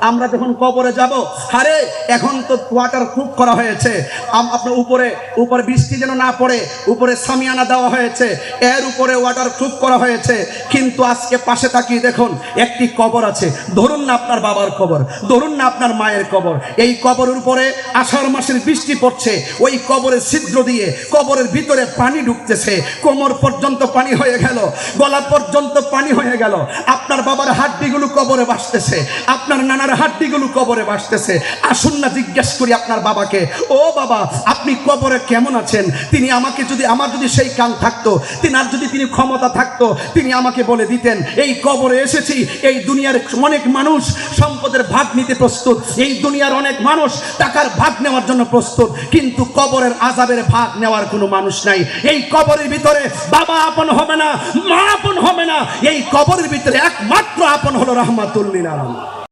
আমরা যখন কবরে যাব, আরে এখন তো ওয়াটার প্রুফ করা হয়েছে, আপনার উপরে বৃষ্টি যেন না পড়ে উপরে সামিয়ানা দেওয়া হয়েছে, এর উপরে ওয়াটার প্রুফ করা হয়েছে। কিন্তু আজকে পাশে তাকিয়ে দেখুন, একটি কবর আছে। ধরুন না আপনার বাবার কবর, ধরুন না আপনার মায়ের কবর, এই কবরের উপরে আষাঢ় মাসের বৃষ্টি পড়ছে, ওই কবরের ছিদ্র দিয়ে কবরের ভিতরে পানি ঢুকতেছে, কোমর পর্যন্ত পানি হয়ে গেল, গলা পর্যন্ত পানি হয়ে গেল। আপনার বাবার হাড্ডিগুলো কবরে ভাসতেছে, আপনার নানার হাড্ডিগুলো কবরে ভাসতেছে। আসুন না জিজ্ঞেস করি আপনার বাবাকে, ও বাবা আপনি কবরে কেমন আছেন? তিনি আমাকে যদি, আমার যদি সেই কান থাকতো, তিনি ক্ষমতা থাকতো, তিনি আমাকে বলে দিতেন এই কবরে এসেছি, এই দুনিয়ার অনেক মানুষ সম্পদের ভাগ নিতে প্রস্তুত, এই দুনিয়ার অনেক মানুষ টাকার ভাগ নেওয়ার জন্য প্রস্তুত, কিন্তু কবরের আযাবের ভাগ নেওয়ার কোনো মানুষ নাই। এই কবরের ভিতরে বাবা আপন হবে না, মা আপন হবে না, এই কবরের ভিতরে একমাত্র আপন হলো রাহমাতুল লিল আলামিন।